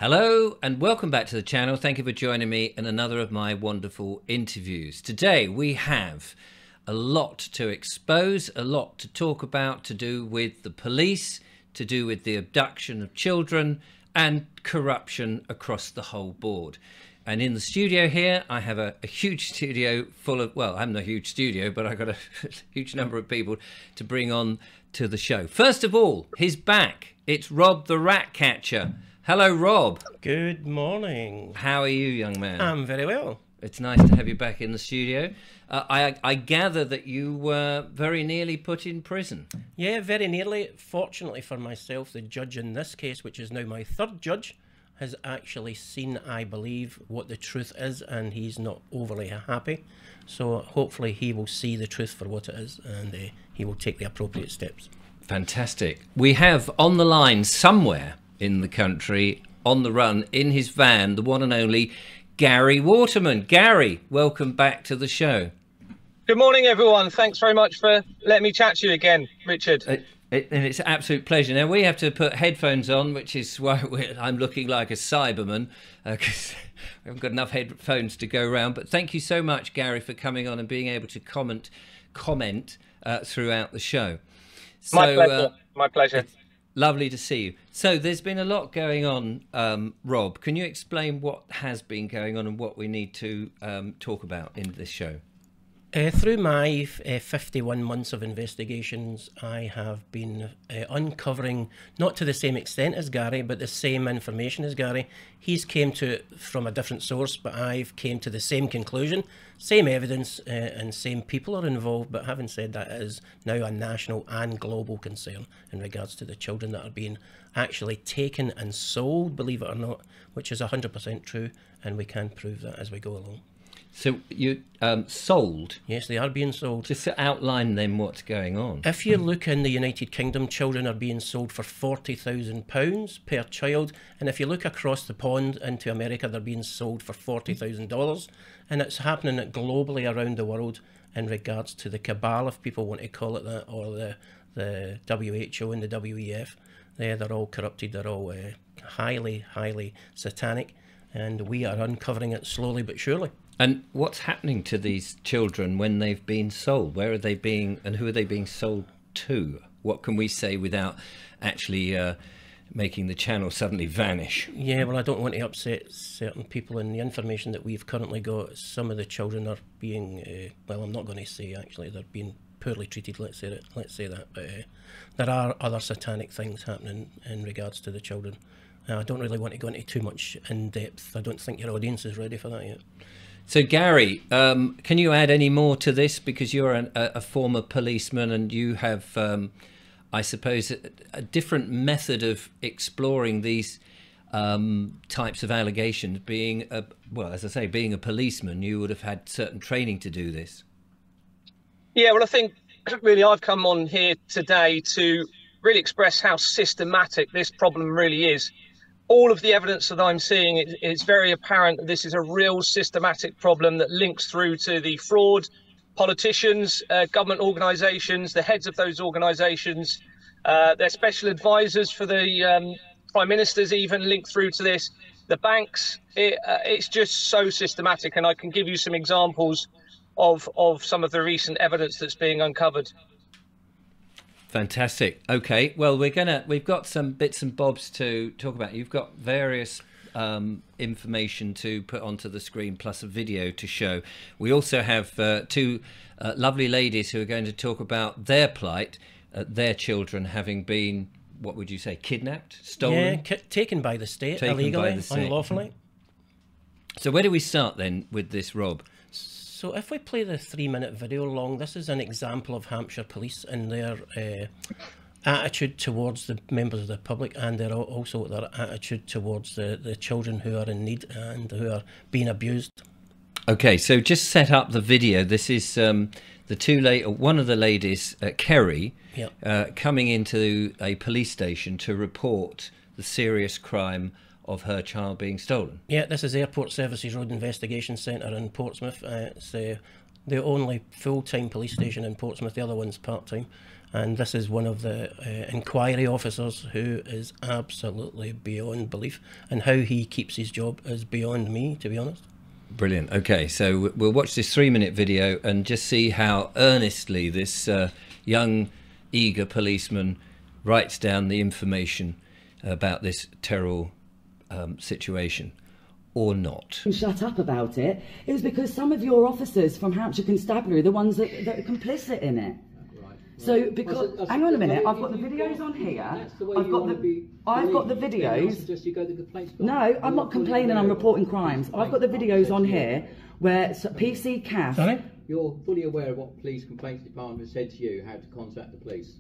Hello and welcome back to the channel. Thank you for joining me in another of my wonderful interviews. Today we have a lot to expose, a lot to talk about, to do with the police, to do with the abduction of children and corruption across the whole board. And in the studio here, I have a huge studio full of, well, I'm not a huge studio, but I've got a huge number of people to bring on to the show. First of all, he's back. It's Rob the Rat Catcher. Hello, Rob. Good morning. How are you, young man? I'm very well. It's nice to have you back in the studio. I gather that you were very nearly put in prison. Yeah, very nearly. Fortunately for myself, the judge in this case, which is now my third judge, has actually seen, I believe, what the truth is, and he's not overly happy. So hopefully he will see the truth for what it is, and he will take the appropriate steps. Fantastic. We have on the line somewhere in the country, on the run, in his van, the one and only Kerrie Waterman. Kerrie, welcome back to the show. Good morning, everyone. Thanks very much for letting me chat to you again, Richard. And it's an absolute pleasure. Now, we have to put headphones on, which is why I'm looking like a Cyberman, because we haven't got enough headphones to go around. But thank you so much, Kerrie, for coming on and being able to comment throughout the show. So, my pleasure. My pleasure. Lovely to see you. So there's been a lot going on, Rob. Can you explain what has been going on and what we need to talk about in this show? Through my 51 months of investigations, I have been uncovering, not to the same extent as Kerrie, but the same information as Kerrie. He's came to it from a different source, but I've came to the same conclusion, same evidence, and same people are involved. But having said that, it is now a national and global concern in regards to the children that are being actually taken and sold, believe it or not, which is 100% true, and we can prove that as we go along. So you sold? Yes, they are being sold. Just to outline then what's going on. If you look in the United Kingdom, children are being sold for £40,000 per child. And if you look across the pond into America, they're being sold for $40,000. And it's happening globally around the world in regards to the cabal, if people want to call it that, or the WHO and the WEF. They're all corrupted. They're all highly, highly satanic. And we are uncovering it slowly but surely. And what's happening to these children when they've been sold? Where are they being, and who are they being sold to? What can we say without actually making the channel suddenly vanish? Yeah, well, I don't want to upset certain people, and the information that we've currently got, some of the children are being, well, I'm not going to say actually, they're being poorly treated, let's say that, but there are other satanic things happening in regards to the children. I don't really want to go into too much in depth. I don't think your audience is ready for that yet. So Kerrie, can you add any more to this? Because you're a former policeman and you have, I suppose, a different method of exploring these types of allegations. Being, well, as I say, being a policeman, you would have had certain training to do this. Yeah, well, I think really I've come on here today to really express how systematic this problem really is. All of the evidence that I'm seeing, it's very apparent that this is a real systematic problem that links through to the fraud, politicians, government organisations, the heads of those organisations, their special advisors for the prime ministers even link through to this, the banks. It's just so systematic, and I can give you some examples of some of the recent evidence that's being uncovered. Fantastic. Okay, well, we've got some bits and bobs to talk about. You've got various information to put onto the screen, plus a video to show. We also have two lovely ladies who are going to talk about their plight, their children having been, what would you say, kidnapped, stolen? Yeah, taken by the state, illegally, unlawfully. So where do we start then with this, Rob? So if we play the 3-minute video long, this is an example of Hampshire Police and their attitude towards the members of the public, and also their attitude towards the children who are in need and who are being abused. Okay, so just set up the video. This is one of the ladies, Kerrie, coming into a police station to report the serious crime of her child being stolen. Yeah, this is Airport Services Road Investigation Centre in Portsmouth. It's the only full-time police station in Portsmouth. The other one's part-time. And this is one of the inquiry officers who is absolutely beyond belief. And how he keeps his job is beyond me, to be honest. Brilliant. Okay, so we'll watch this 3-minute video and just see how earnestly this young, eager policeman writes down the information about this terrible situation, or not. Shut up about it. It was because some of your officers from Hampshire Constabulary are the ones that are complicit in it. So, because hang on a minute, I've got the videos on here. I've got the videos. No, I'm not complaining. I'm reporting crimes. I've got the videos on here where PC CAF. Sorry? You're fully aware of what the police complaints department said to you, how to contact the police.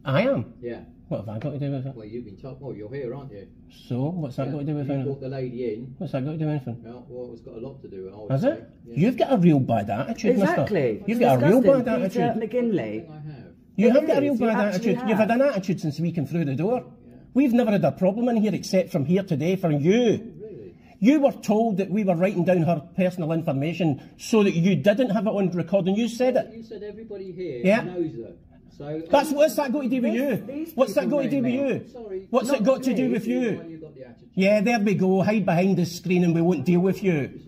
I am. Yeah. What have I got to do with it? Well, you've been told. Well, you're here, aren't you? So, what's that got to do with you anything? brought the lady in. What's that got to do with anything? Well, it's got a lot to do with it. Has it? Yeah. You've got a real bad attitude, exactly. mister. You've got a real bad attitude. Peter McGinley. I have. You have got a real bad attitude. You've had an attitude since we came through the door. Yeah. We've never had a problem in here except from here today from you. Really? You were told that we were writing down her personal information so that you didn't have it on recording. You said it. You said everybody here knows that. So what's that got to do with you? What's that got to do with you? Sorry. What's it got to do with you? Yeah, there we go. Hide behind the screen and we won't deal with you.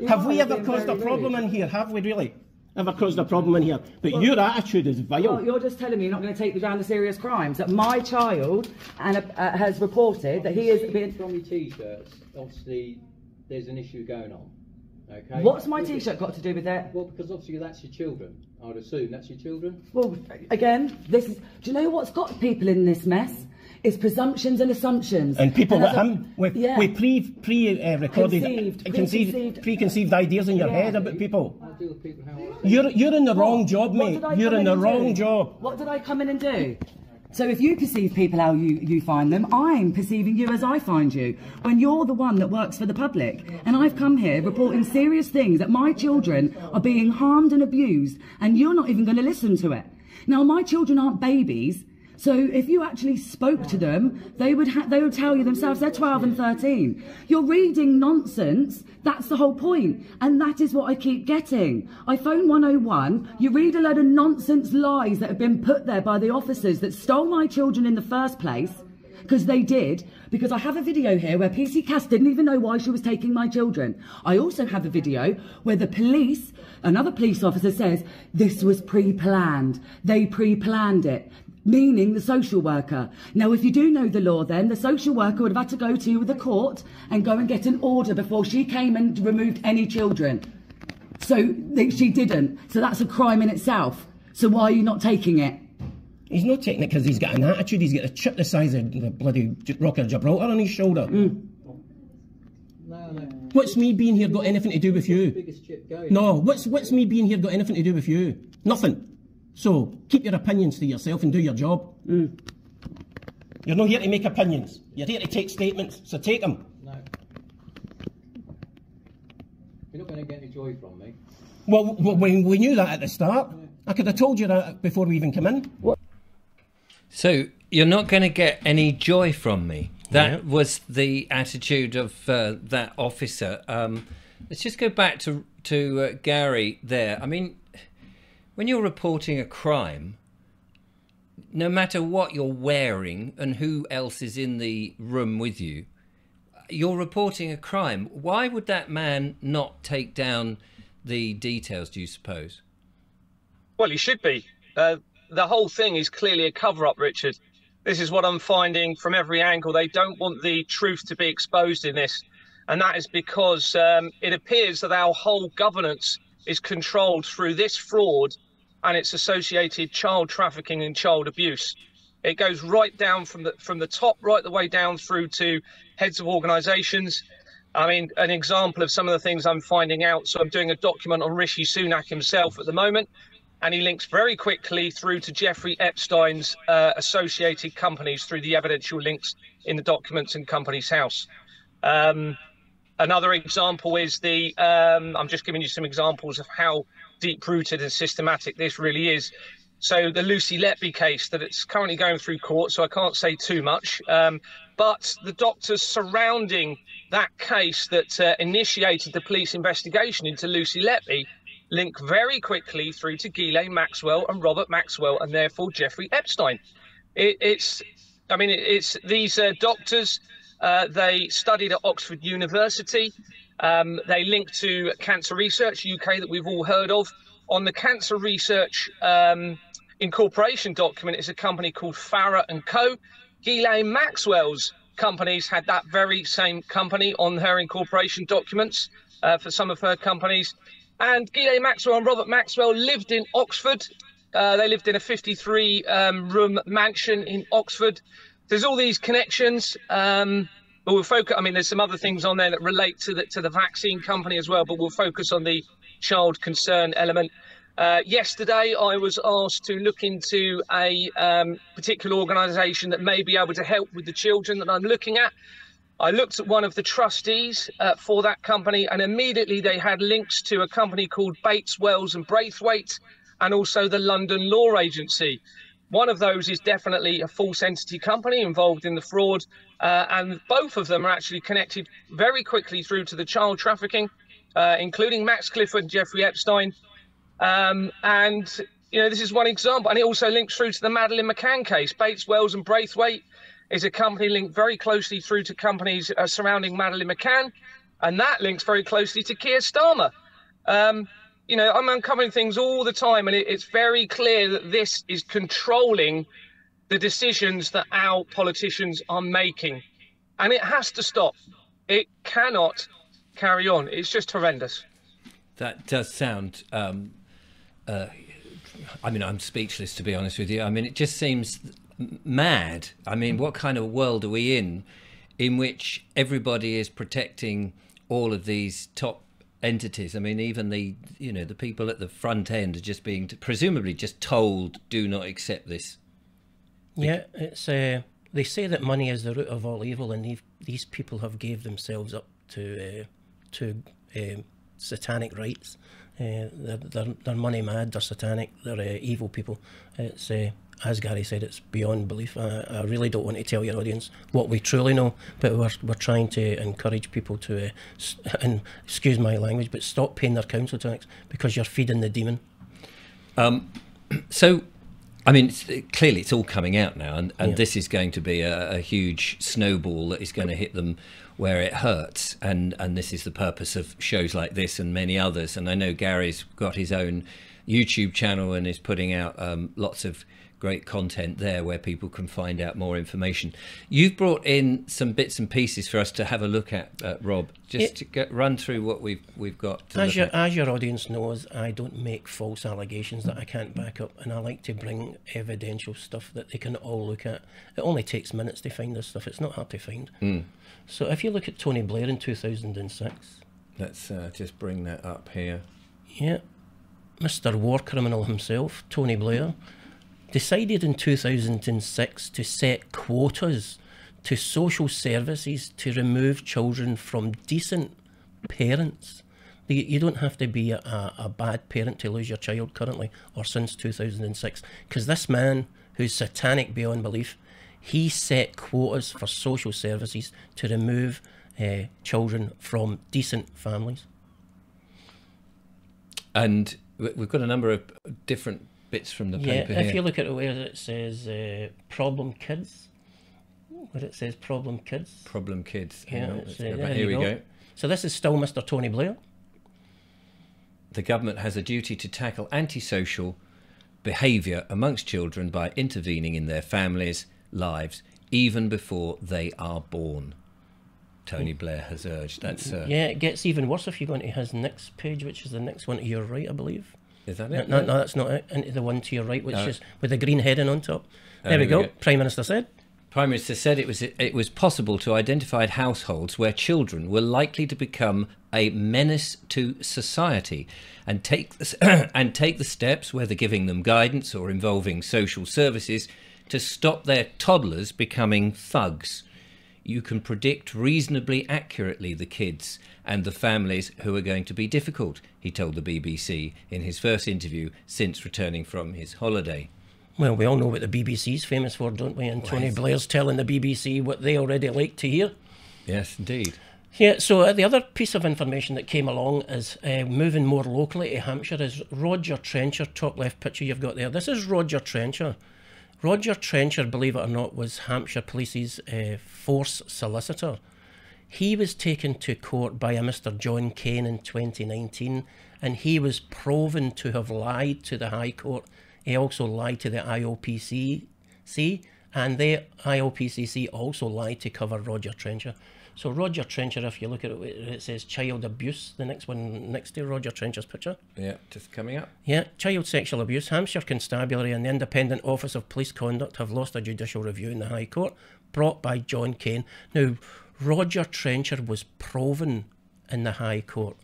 Have we ever caused a problem in here? Have we really? Ever caused a problem in here? But your attitude is vile. Well, you're just telling me you're not going to take me down to serious crimes. That my child has reported that he is being... From your T-shirts, obviously, there's an issue going on. Okay. What's my T-shirt got to do with that? Well, because obviously that's your children. I would assume that's your children. Well, again, this is... Do you know what's got people in this mess? It's presumptions and assumptions. And people like him with preconceived ideas in your head about people. You're in the wrong job, mate. You're in the wrong job. What did I come in and do? So if you perceive people how you find them, I'm perceiving you as I find you, when you're the one that works for the public. And I've come here reporting serious things, that my children are being harmed and abused, and you're not even going to listen to it. Now, my children aren't babies. So if you actually spoke to them, they would tell you themselves they're 12 and 13. You're reading nonsense. That's the whole point. And that is what I keep getting. I phone 101. You read a load of nonsense lies that have been put there by the officers that stole my children in the first place. Because they did. Because I have a video here where PC Cass didn't even know why she was taking my children. I also have a video where the police, another police officer says, this was pre-planned. They pre-planned it. Meaning the social worker. Now, if you do know the law, then the social worker would have had to go to the court and go and get an order before she came and removed any children. So she didn't. So that's a crime in itself. So why are you not taking it? He's not taking it because he's got an attitude. He's got a chip the size of the bloody Rock of Gibraltar on his shoulder. No. What's me being here got anything to do with you? No. What's me being here got anything to do with you? Nothing. So, keep your opinions to yourself and do your job. You're not here to make opinions. You're here to take statements, so take them. No. You're not going to get any joy from me. Well, we knew that at the start. Yeah. I could have told you that before we even come in. What? So, you're not going to get any joy from me. That was the attitude of that officer. Let's just go back to Gary there. I mean... When you're reporting a crime, no matter what you're wearing and who else is in the room with you, you're reporting a crime. Why would that man not take down the details, do you suppose? Well, he should be. The whole thing is clearly a cover-up, Richard. This is what I'm finding from every angle. They don't want the truth to be exposed in this. And that is because it appears that our whole governance is controlled through this fraud and its associated child trafficking and child abuse. It goes right down from the top right the way down through to heads of organisations. I mean, an example of some of the things I'm finding out. So I'm doing a document on Rishi Sunak himself at the moment, and he links very quickly through to Jeffrey Epstein's associated companies through the evidential links in the documents in Companies House. Another example is I'm just giving you some examples of how deep-rooted and systematic this really is. So the Lucy Letby case that it's currently going through court, so I can't say too much. But the doctors surrounding that case that initiated the police investigation into Lucy Letby link very quickly through to Ghislaine Maxwell and Robert Maxwell, and therefore Jeffrey Epstein. It's these doctors. They studied at Oxford University. They link to Cancer Research UK that we've all heard of. On the Cancer Research incorporation document is a company called Farrer and Co. Ghislaine Maxwell's companies had that very same company on her incorporation documents for some of her companies. And Ghislaine Maxwell and Robert Maxwell lived in Oxford. They lived in a 53-room mansion in Oxford. There's all these connections. But we'll focus. I mean, there's some other things on there that relate to the vaccine company as well. But we'll focus on the child concern element. Yesterday, I was asked to look into a particular organisation that may be able to help with the children that I'm looking at. I looked at one of the trustees for that company, and immediately they had links to a company called Bates, Wells and Braithwaite, and also the London Law Agency. One of those is definitely a false entity company involved in the fraud, and both of them are actually connected very quickly through to the child trafficking, including Max Clifford and Jeffrey Epstein. And, you know, this is one example, and it also links through to the Madeleine McCann case. Bates, Wells and Braithwaite is a company linked very closely through to companies surrounding Madeleine McCann, and that links very closely to Keir Starmer. You know, I'm uncovering things all the time, and it's very clear that this is controlling the decisions that our politicians are making, and it has to stop. It cannot carry on. It's just horrendous. That does sound I mean, I'm speechless, to be honest with you. I mean, it just seems mad. I mean, what kind of world are we in which everybody is protecting all of these top entities? I mean, even the people at the front end are just being presumably just told, do not accept this. Yeah, it's they say that money is the root of all evil, and these people have gave themselves up to satanic rites. They're money mad, they're satanic, they're evil people. It's as Gary said, it's beyond belief. I really don't want to tell your audience what we truly know, but we're trying to encourage people to, and excuse my language, but stop paying their council tax, because you're feeding the demon. So, I mean, clearly it's all coming out now, and yeah, this is going to be a huge snowball that is going to hit them where it hurts, and this is the purpose of shows like this and many others. And I know Gary's got his own YouTube channel and is putting out lots of great content there where people can find out more information. You've brought in some bits and pieces for us to have a look at, Rob, just to run through what we've got to look at. As your audience knows, I don't make false allegations that I can't back up, and I like to bring evidential stuff that they can all look at. It only takes minutes to find this stuff. It's not hard to find. So if you look at Tony Blair in 2006. Let's just bring that up here. Yeah. Mr. War Criminal himself, Tony Blair, decided in 2006 to set quotas to social services to remove children from decent parents. You don't have to be a bad parent to lose your child currently, or since 2006, because this man, who's satanic beyond belief, he set quotas for social services to remove children from decent families. And we've got a number of different bits from the paper here. If you look at where it says problem kids, where it says problem kids. Problem kids. Yeah, here we go. So this is still Mr. Tony Blair. The government has a duty to tackle antisocial behaviour amongst children by intervening in their families' lives even before they are born. Tony Blair has urged. That's yeah, it gets even worse if you go into his next page, which is the next one to your right, I believe. Is that it? No, that's not it. Into the one to your right, which is with the green heading on top. There we go. Prime Minister said. Prime Minister said it was possible to identify households where children were likely to become a menace to society, and take the steps, whether giving them guidance or involving social services, to stop their toddlers becoming thugs. You can predict reasonably accurately the kids and the families who are going to be difficult, he told the BBC in his first interview since returning from his holiday. Well, we all know what the BBC's famous for, don't we? And Tony Blair's telling the BBC what they already like to hear. Yes, indeed. Yeah, so the other piece of information that came along is moving more locally to Hampshire is Roger Trencher, top left picture you've got there. This is Roger Trencher. Roger Trencher, believe it or not, was Hampshire Police's force solicitor. He was taken to court by a Mr. John Kane in 2019, and he was proven to have lied to the High Court. He also lied to the IOPCC, and the IOPCC also lied to cover Roger Trencher. So Roger Trencher, if you look at it, it says child abuse, the next one next to Roger Trencher's picture. Yeah, just coming up. Yeah, child sexual abuse. Hampshire Constabulary and the Independent Office of Police Conduct have lost a judicial review in the High Court, brought by John Kane. Now, Roger Trencher was proven in the High Court,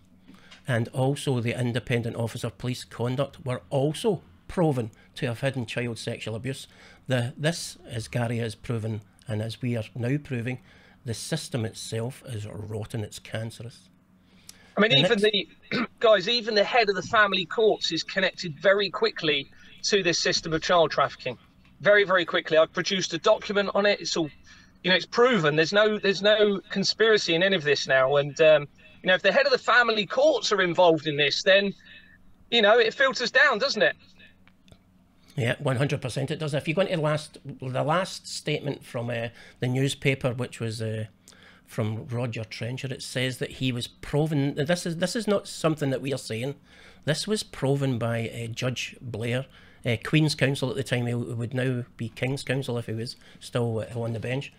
and also the Independent Office of Police Conduct were also proven to have hidden child sexual abuse. This, as Gary has proven, and as we are now proving, the system itself is rotten, it's cancerous. I mean, even the head of the family courts is connected very quickly to this system of child trafficking. Very, very quickly. I've produced a document on it. It's all, it's proven. There's no conspiracy in any of this now. And, if the head of the family courts are involved in this, then, it filters down, doesn't it? Yeah, 100% it does. If you go into the last statement from the newspaper, which was from Roger Trencher, it says that he was proven. This is not something that we are saying. This was proven by Judge Blair, Queen's Counsel at the time. He would now be King's Counsel if he was still on the bench.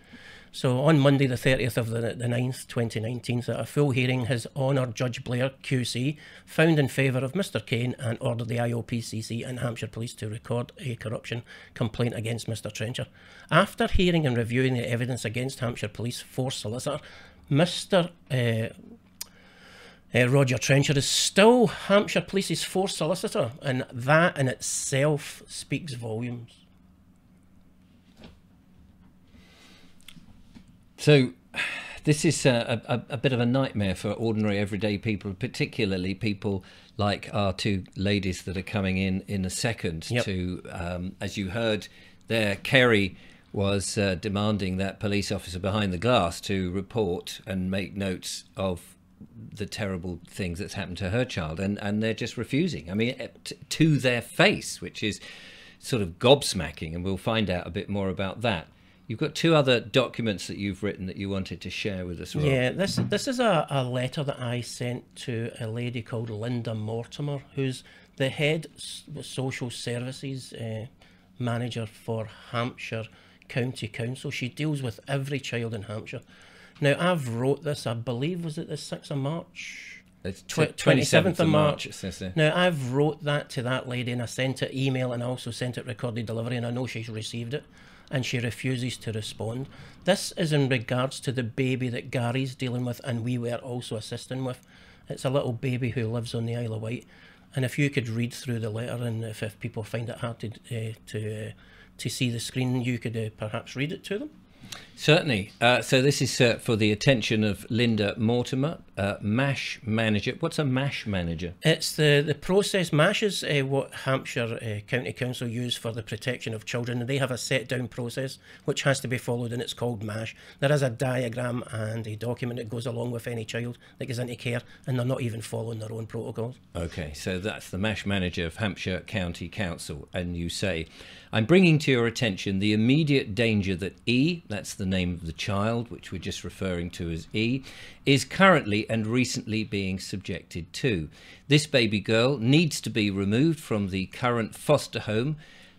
So on Monday, the 30th of the 9th, 2019, at a full hearing, His Honour Judge Blair, QC, found in favour of Mr Kane and ordered the IOPCC and Hampshire Police to record a corruption complaint against Mr Trencher. After hearing and reviewing the evidence against Hampshire Police force solicitor, Mr Roger Trencher is still Hampshire Police's force solicitor, and that in itself speaks volumes. So this is a bit of a nightmare for ordinary everyday people, particularly people like our two ladies that are coming in a second. Yep. To, as you heard there, Kerrie was demanding that police officer behind the glass to report and make notes of the terrible things that's happened to her child, and they're just refusing. I mean, to their face, which is sort of gobsmacking, and we'll find out a bit more about that. You've got two other documents that you've written that you wanted to share with us, Rob. Yeah, this is a letter that I sent to a lady called Linda Mortimer, who's the head social services manager for Hampshire County Council. She deals with every child in Hampshire. Now, I've wrote this, I believe, was it the 6th of March? It's 27th of March. It says there. Now, I've wrote that to that lady, and I sent it email, and I also sent it recorded delivery, and I know she's received it, and she refuses to respond. This is in regards to the baby that Gary's dealing with, and we were also assisting with. It's a little baby who lives on the Isle of Wight, and if you could read through the letter, and if people find it hard to see the screen, you could perhaps read it to them. Certainly. So this is for the attention of Linda Mortimer, MASH manager. What's a MASH manager? It's the process. MASH is what Hampshire County Council use for the protection of children, and they have a set down process which has to be followed, and it's called MASH. There is a diagram and a document that goes along with any child that goes into care, and they're not even following their own protocols. Okay, so that's the MASH manager of Hampshire County Council, and you say, I'm bringing to your attention the immediate danger that E, that's the name of the child, which we're just referring to as E, is currently and recently being subjected to. This baby girl needs to be removed from the current foster home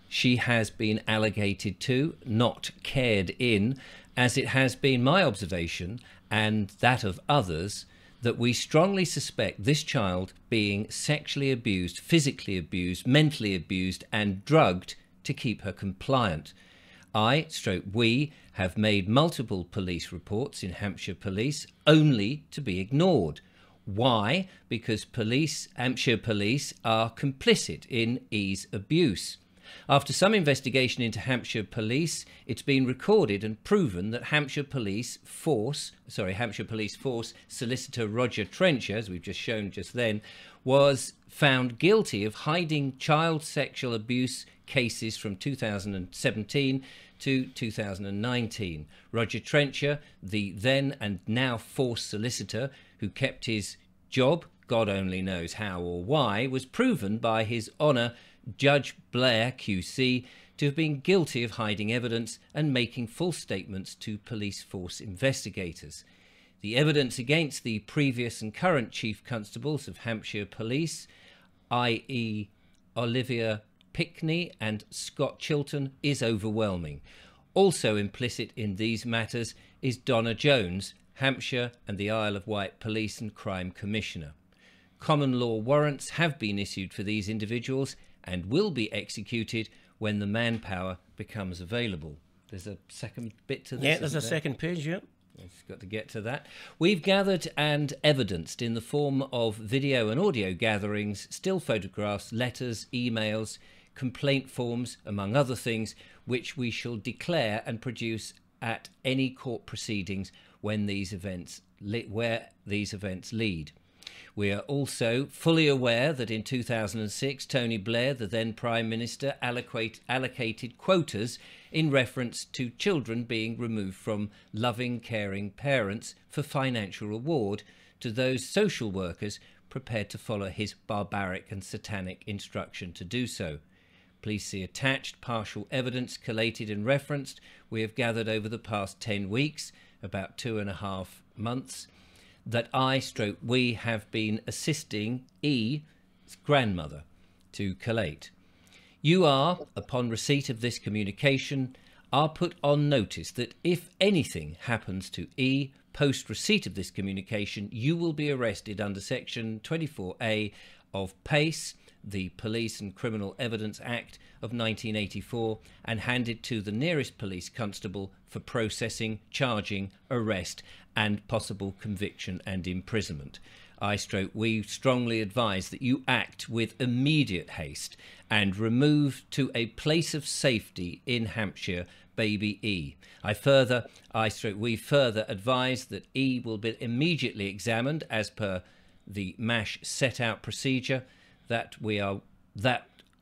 she has been allocated to, not cared in, as it has been my observation and that of others that we strongly suspect this child being sexually abused, physically abused, mentally abused and drugged to keep her compliant. We have made multiple police reports in Hampshire Police only to be ignored. Why? Because Hampshire Police are complicit in E's abuse. After some investigation into Hampshire Police, it's been recorded and proven that Hampshire Police Force Solicitor Roger Trencher, as we've just shown just then, was found guilty of hiding child sexual abuse cases from 2017 to 2019. Roger Trencher, the then and now forced solicitor who kept his job, God only knows how or why, was proven by His Honour Judge Blair QC to have been guilty of hiding evidence and making false statements to police force investigators. The evidence against the previous and current Chief Constables of Hampshire Police, i.e. Olivia Pickney and Scott Chilton, is overwhelming. Also implicit in these matters is Donna Jones, Hampshire and the Isle of Wight Police and Crime Commissioner. Common law warrants have been issued for these individuals and will be executed when the manpower becomes available. There's a second bit to this. Yeah, there's a second page, yeah. I've got to get to that. We've gathered and evidenced in the form of video and audio gatherings, still photographs, letters, emails, complaint forms, among other things, which we shall declare and produce at any court proceedings when these events where these events lead. We are also fully aware that in 2006, Tony Blair, the then Prime Minister, allocated quotas in reference to children being removed from loving, caring parents for financial reward to those social workers prepared to follow his barbaric and satanic instruction to do so. Please see attached partial evidence collated and referenced we have gathered over the past 10 weeks, about 2.5 months, that we have been assisting E's grandmother to collate. You are, upon receipt of this communication, are put on notice that if anything happens to E post receipt of this communication, you will be arrested under Section 24A of PACE, the Police and Criminal Evidence Act of 1984, and handed to the nearest police constable for processing, charging, arrest and possible conviction and imprisonment. We strongly advise that you act with immediate haste and remove to a place of safety in Hampshire baby E. We further advise that E will be immediately examined as per the MASH set out procedure that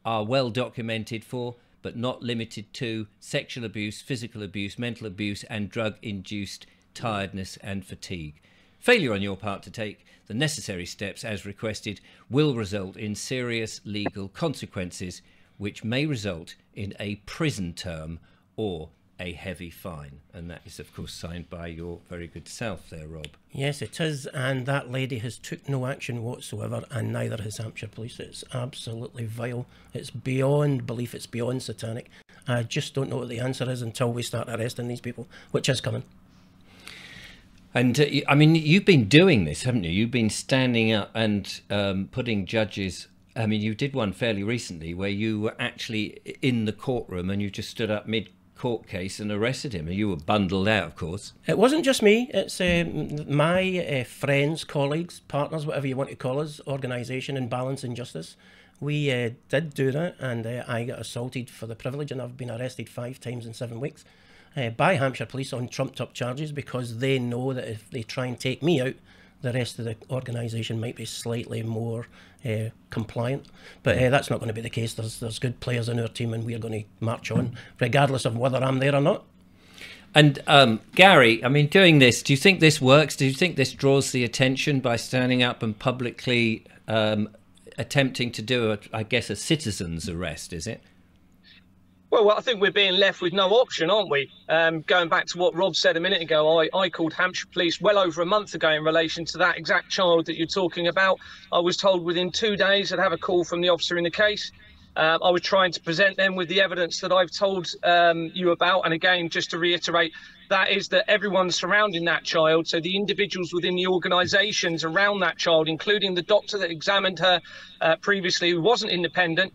are well documented for, but not limited to, sexual abuse, physical abuse, mental abuse and drug-induced tiredness and fatigue. Failure on your part to take the necessary steps as requested will result in serious legal consequences, which may result in a prison term or a heavy fine. And that is, of course, signed by your very good self there, Rob. Yes, it is, and that lady has took no action whatsoever, and neither has Hampshire Police. It's absolutely vile. It's beyond belief. It's beyond satanic. I just don't know what the answer is until we start arresting these people, which is coming. And I mean, you've been doing this, haven't you? You've been standing up and putting judges. I mean, you did one fairly recently where you were actually in the courtroom and you just stood up mid-court case and arrested him. And you were bundled out, of course. It wasn't just me. It's my friends, colleagues, partners, whatever you want to call us, organisation and Balance and Justice. We did do that, and I got assaulted for the privilege, and I've been arrested 5 times in 7 weeks. By Hampshire Police on trumped-up charges, because they know that if they try and take me out, the rest of the organisation might be slightly more compliant. But that's not going to be the case. There's good players in our team, and we're going to march on, regardless of whether I'm there or not. And Gary, I mean, doing this, do you think this works? Do you think this draws the attention by standing up and publicly attempting to do, I guess, a citizen's arrest, is it? Well, I think we're being left with no option, aren't we? Going back to what Rob said a minute ago, I called Hampshire Police well over a month ago in relation to that exact child that you're talking about. I was told within 2 days I'd have a call from the officer in the case. I was trying to present them with the evidence that I've told you about. And again, just to reiterate, that is that everyone surrounding that child, so the individuals within the organisations around that child, including the doctor that examined her previously, who wasn't independent,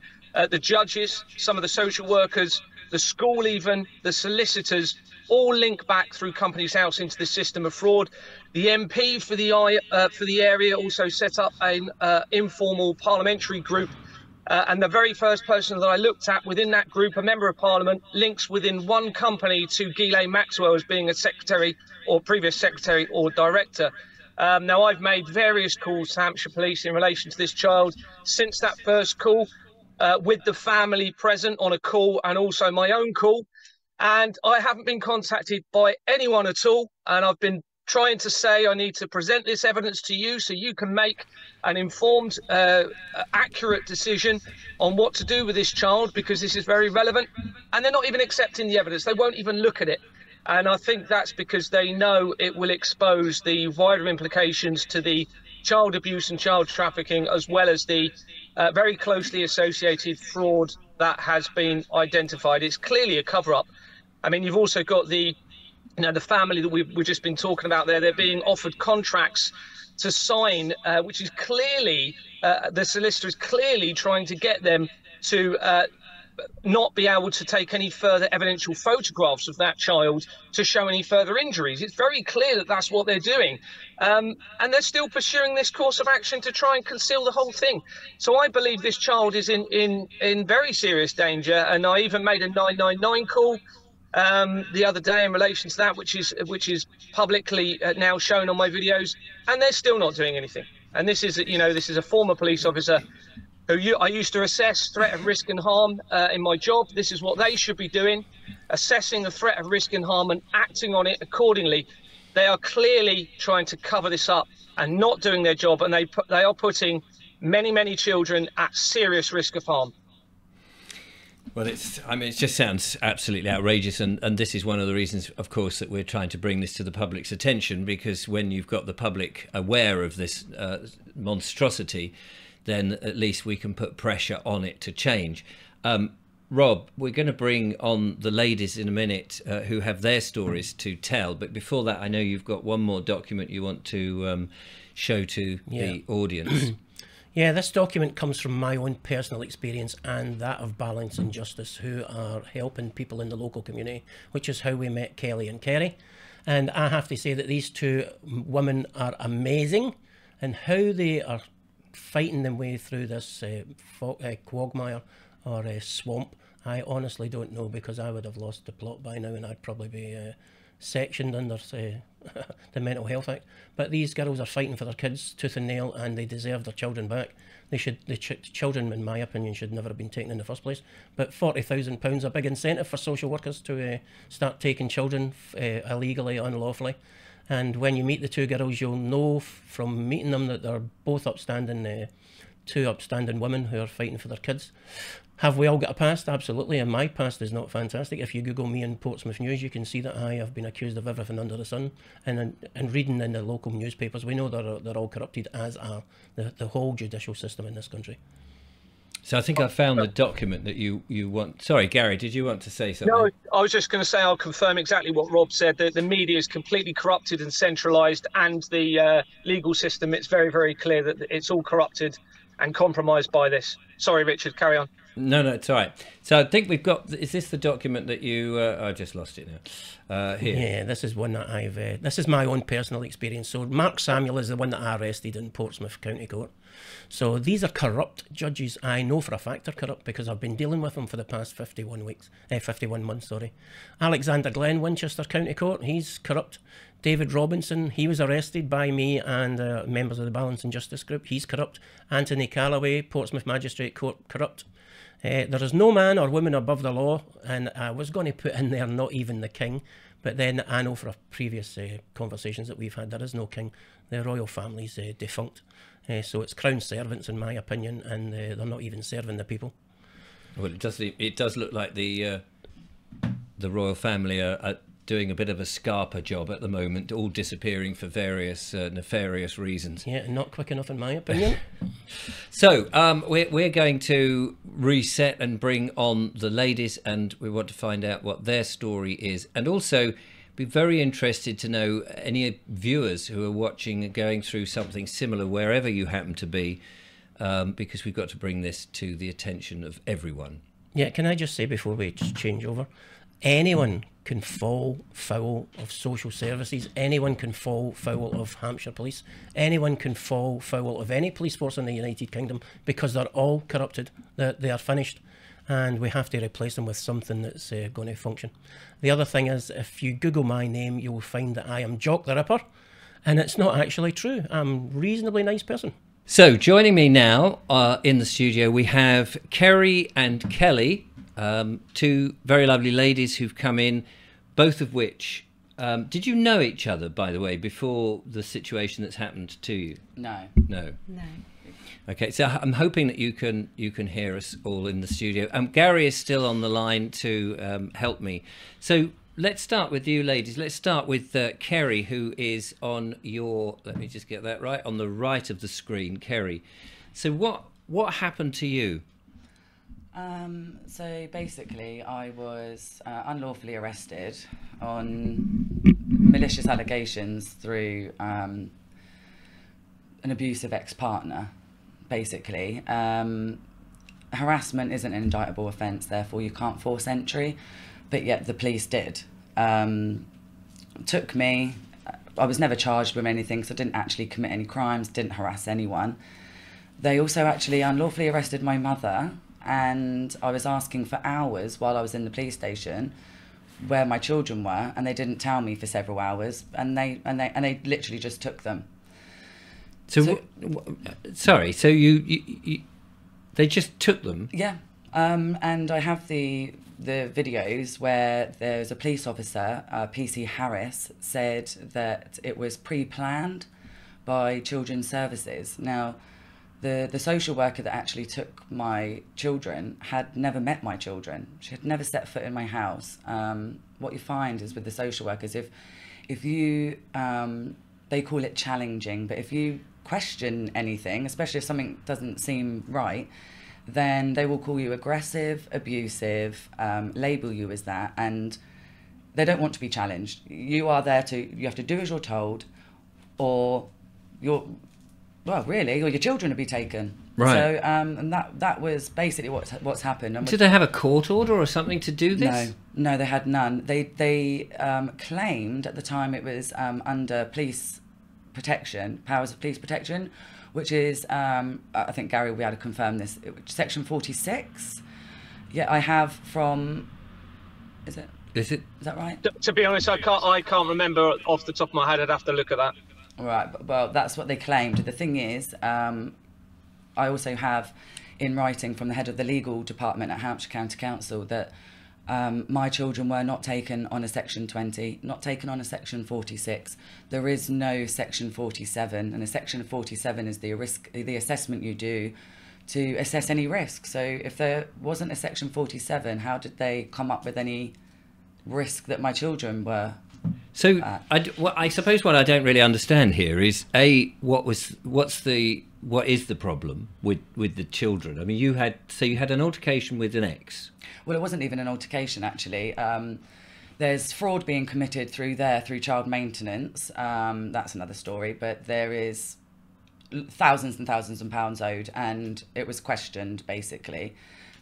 the judges, some of the social workers, the school even, the solicitors, all link back through Companies House into the system of fraud. The MP for the area also set up an informal parliamentary group, and the very first person that I looked at within that group, a member of Parliament, links within one company to Ghislaine Maxwell as being a secretary or previous secretary or director. Now, I've made various calls to Hampshire Police in relation to this child since that first call, with the family present on a call and also my own call. and I haven't been contacted by anyone at all. And I've been trying to say I need to present this evidence to you so you can make an informed, accurate decision on what to do with this child, because this is very relevant. And they're not even accepting the evidence. They won't even look at it. And I think that's because they know it will expose the wider implications to the child abuse and child trafficking, as well as the very closely associated fraud that has been identified. It's clearly a cover-up. I mean, you've also got the family that we've just been talking about there. They're being offered contracts to sign, which is clearly, the solicitor is clearly trying to get them to not be able to take any further evidential photographs of that child to show any further injuries. It's very clear that that's what they're doing. And they're still pursuing this course of action to try and conceal the whole thing. So I believe this child is in very serious danger. And I even made a 999 call the other day in relation to that, which is publicly now shown on my videos, and they're still not doing anything. And this is a former police officer who I used to assess threat of risk and harm in my job. This is what they should be doing, assessing the threat of risk and harm and acting on it accordingly. They are clearly trying to cover this up and not doing their job, and they are putting many children at serious risk of harm. Well, it just sounds absolutely outrageous, and this is one of the reasons, of course, that we're trying to bring this to the public's attention, because when you've got the public aware of this monstrosity, then at least we can put pressure on it to change. Rob, we're going to bring on the ladies in a minute who have their stories to tell, but before that, I know you've got one more document you want to show to the audience. Yeah, this document comes from my own personal experience and that of Balance and Justice, who are helping people in the local community, which is how we met Kelly and Kerry. And I have to say that these two women are amazing, and how they are fighting their way through this quagmire or swamp, I honestly don't know, because I would have lost the plot by now and I'd probably be sectioned under the Mental Health Act. But these girls are fighting for their kids tooth and nail, and they deserve their children back. The children, in my opinion, should never have been taken in the first place. But £40,000 is a big incentive for social workers to start taking children illegally, unlawfully. And when you meet the two girls, you'll know from meeting them that they're both upstanding, two upstanding women who are fighting for their kids. Have we all got a past? Absolutely, and my past is not fantastic. If you Google me in Portsmouth News, you can see that I have been accused of everything under the sun. And reading in the local newspapers, we know they're all corrupted, as are the whole judicial system in this country. So I think I found the document that you want. Sorry, Gary, did you want to say something? No, I was just going to say I'll confirm exactly what Rob said. The media is completely corrupted and centralised, and the legal system, it's very clear that it's all corrupted and compromised by this. Sorry, Richard, carry on. No, it's all right. So I think we've got, is this the document that you, I just lost it now, here? Yeah, this is one that this is my own personal experience. So Mark Samuel is the one that I arrested in Portsmouth County Court. So these are corrupt judges. I know for a fact they're corrupt because I've been dealing with them for the past 51 months, sorry. Alexander Glenn, Winchester County Court, he's corrupt. David Robinson, he was arrested by me and members of the Balance and Justice group. He's corrupt. Anthony Callaway, Portsmouth Magistrate Court, corrupt. There is no man or woman above the law, and I was going to put in there not even the king, but then I know for previous conversations that we've had, there is no king. The royal family's defunct. So it's crown servants, in my opinion, and they're not even serving the people. Well, it does look like the royal family are doing a bit of a scarper job at the moment, all disappearing for various nefarious reasons. Yeah, not quick enough, in my opinion. So we're going to reset and bring on the ladies, and we want to find out what their story is, and also be very interested to know any viewers who are watching and going through something similar wherever you happen to be, because we've got to bring this to the attention of everyone. Yeah, can I just say before we change over, anyone can fall foul of social services, anyone can fall foul of Hampshire Police, anyone can fall foul of any police force in the United Kingdom, because they're all corrupted, they are finished, and we have to replace them with something that's going to function. The other thing is, if you Google my name, you will find that I am Jock the Ripper, and it's not actually true. I'm a reasonably nice person. So joining me now in the studio, we have Kerrie and Kelly, two very lovely ladies who've come in, both of which, did you know each other, by the way, before the situation that's happened to you? No. No. No. Okay, so I'm hoping that you can hear us all in the studio. Gary is still on the line to help me. So let's start with you, ladies. Let's start with Kerrie, who is on your, let me just get that right, on the right of the screen. Kerrie. So what happened to you? So basically, I was unlawfully arrested on malicious allegations through an abusive ex-partner, basically. Harassment isn't an indictable offence, therefore you can't force entry, but yet the police did. Took me, I was never charged with anything, so I didn't actually commit any crimes, didn't harass anyone. They also actually unlawfully arrested my mother, and I was asking for hours while I was in the police station where my children were, and they didn't tell me for several hours, and they literally just took them. So sorry, so you they just took them? Yeah, and I have the videos where there's a police officer, PC Harris, said that it was pre-planned by Children's Services. Now, the social worker that actually took my children had never met my children. She had never set foot in my house. What you find is with the social workers, if you, they call it challenging, but if you question anything, especially if something doesn't seem right, then they will call you aggressive, abusive, label you as that, and they don't want to be challenged. You are there you have to do as you're told, or or your children will be taken. Right. So, and that was basically what's happened. And did they have a court order or something to do this? No, they had none. They claimed at the time it was under police protection, powers of police protection, which is, I think Gary will be able to confirm this, section 46. Yeah, I have from, is that right? To be honest, I can't remember off the top of my head. I'd have to look at that. Right, well, that's what they claimed. The thing is, I also have in writing from the head of the legal department at Hampshire County Council that my children were not taken on a section 20, not taken on a section 46. There is no section 47, and a section 47 is the assessment you do to assess any risk. So if there wasn't a section 47, how did they come up with any risk that my children were? So I suppose what I don't really understand here is what is the problem with the children? I mean, you had an altercation with an ex. Well, it wasn't even an altercation, actually. There's fraud being committed through child maintenance. That's another story, but there is thousands and thousands of pounds owed, and it was questioned, basically.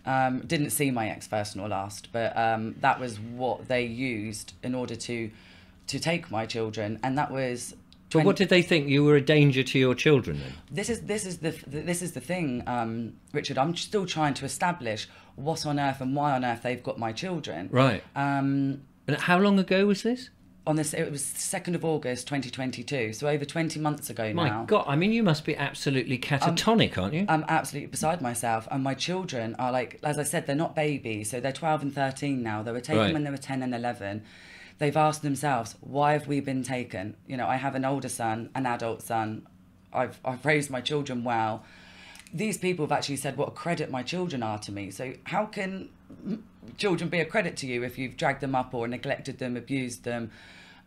Didn't see my ex first nor last, but that was what they used in order to take my children, and that was. But what did they think? You were a danger to your children then? This is the thing, Richard. I'm still trying to establish what on earth and why on earth they've got my children. Right. And how long ago was this? It was 2nd of August 2022, so over 20 months ago now. My God, I mean, you must be absolutely catatonic, aren't you? I'm absolutely beside myself, and my children are, like, as I said, they're not babies, so they're 12 and 13 now. They were taken when they were 10 and 11. They've asked themselves, why have we been taken? You know, I have an older son, an adult son. I've raised my children well. These people have actually said what a credit my children are to me. So how can children be a credit to you if you've dragged them up or neglected them, abused them?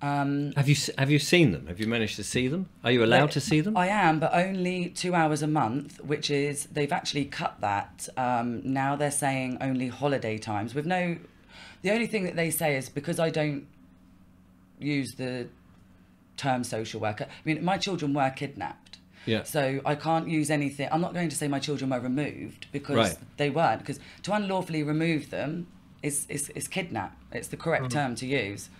Have you seen them? Have you managed to see them? Are you allowed to see them? I am, but only 2 hours a month, which is, they've actually cut that. Now they're saying only holiday times with no, the only thing that they say is because I don't use the term social worker. I mean, my children were kidnapped. Yeah. So I can't use anything. I'm not going to say my children were removed because they weren't. Because to unlawfully remove them is kidnap. It's the correct term to use.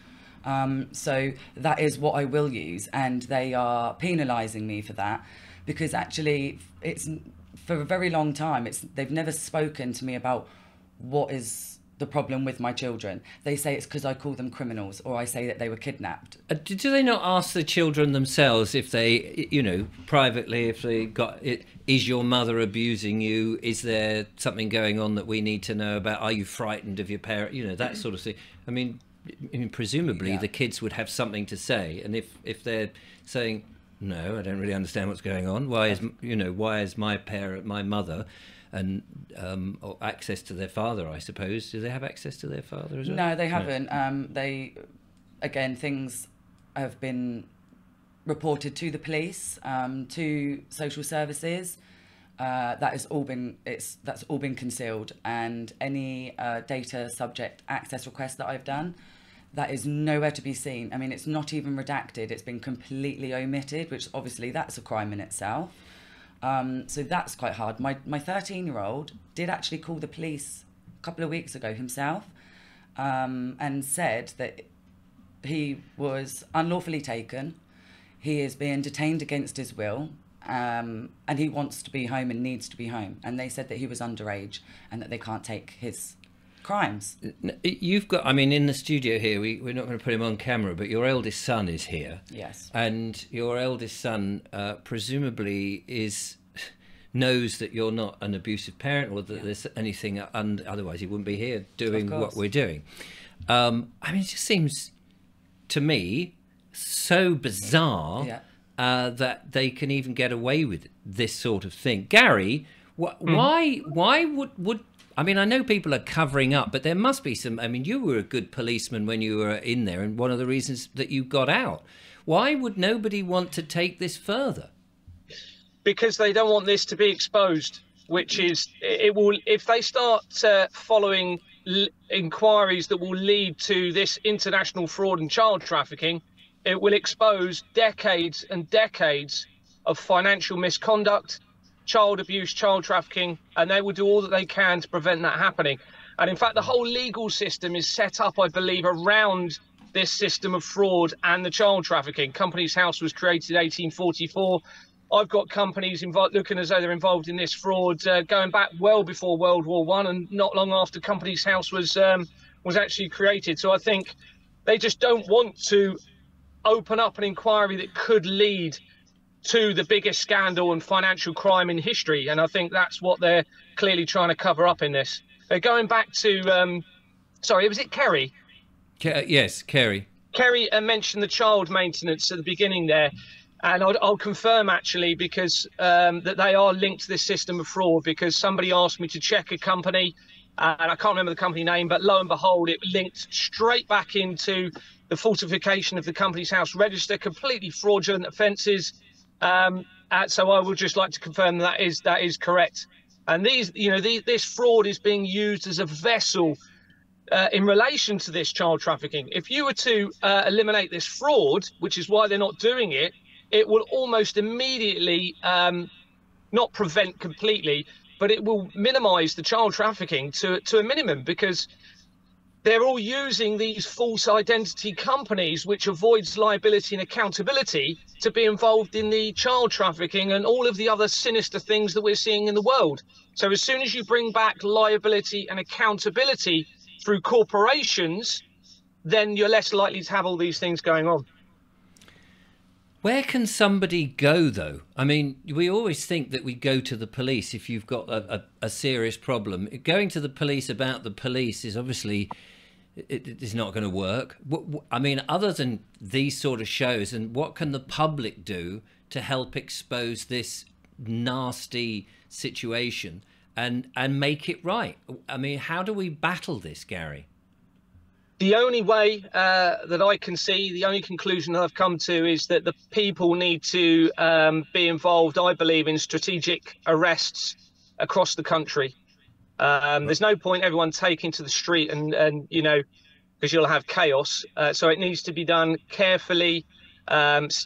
So that is what I will use, and they are penalising me for that because actually it's for a very long time. They've never spoken to me about what is the problem with my children. They say it's because I call them criminals, or I say that they were kidnapped. Do they not ask the children themselves if they, you know, privately, if they got it? Is your mother abusing you? Is there something going on that we need to know about? Are you frightened of your parent? You know, that sort of thing. I mean, presumably the kids would have something to say, and if they're saying, no, I don't really understand what's going on. Why is my parent, my mother, and or access to their father, I suppose. Do they have access to their father as well? No, they haven't. Things have been reported to the police, to social services. That's all been concealed, and any data subject access request that I've done, that is nowhere to be seen. I mean, it's not even redacted. It's been completely omitted, which obviously that's a crime in itself. So that's quite hard. My 13-year-old did actually call the police a couple of weeks ago himself, and said that he was unlawfully taken. He is being detained against his will, and he wants to be home and needs to be home. And they said that he was underage and that they can't take his crimes. You've got, I mean, in the studio here, we're not going to put him on camera, but your eldest son is here. Yes. And your eldest son presumably knows that you're not an abusive parent, or that there's anything, otherwise he wouldn't be here doing what we're doing. I mean, it just seems to me so bizarre that they can even get away with this sort of thing. Gary, why would I mean, I know people are covering up, but there must be some. I mean, you were a good policeman when you were in there, and one of the reasons that you got out. Why would nobody want to take this further? Because they don't want this to be exposed, which is, it will, if they start following inquiries that will lead to this international fraud and child trafficking, it will expose decades and decades of financial misconduct, child abuse, child trafficking, and they will do all that they can to prevent that happening. And in fact, the whole legal system is set up, I believe, around this system of fraud and the child trafficking. Companies House was created in 1844. I've got companies looking as though they're involved in this fraud going back well before World War I, and not long after Companies House was actually created. So I think they just don't want to open up an inquiry that could lead to the biggest scandal and financial crime in history. And I think that's what they're clearly trying to cover up in this. They're going back to, sorry, was it Kerrie? Yes, Kerrie. Kerrie mentioned the child maintenance at the beginning there. And I'll confirm, actually, because that they are linked to this system of fraud, because somebody asked me to check a company, and I can't remember the company name, but lo and behold, it linked straight back into the falsification of the Companies House register, completely fraudulent offences. So I would just like to confirm that is correct. And this fraud is being used as a vessel in relation to this child trafficking. If you were to eliminate this fraud, which is why they're not doing it, it will almost immediately not prevent completely, but it will minimize the child trafficking to a minimum, because they're all using these false identity companies, which avoids liability and accountability, to be involved in the child trafficking and all of the other sinister things that we're seeing in the world. So as soon as you bring back liability and accountability through corporations, then you're less likely to have all these things going on. Where can somebody go, though? I mean, we always think that we go to the police if you've got a serious problem. Going to the police about the police is obviously, it is not going to work. I mean, other than these sort of shows, and what can the public do to help expose this nasty situation and make it right? I mean, how do we battle this, Gary? The only way that I can see, the only conclusion that I've come to, is that the people need to be involved, I believe, in strategic arrests across the country. There's no point everyone taking to the street and because you'll have chaos. So it needs to be done carefully, planned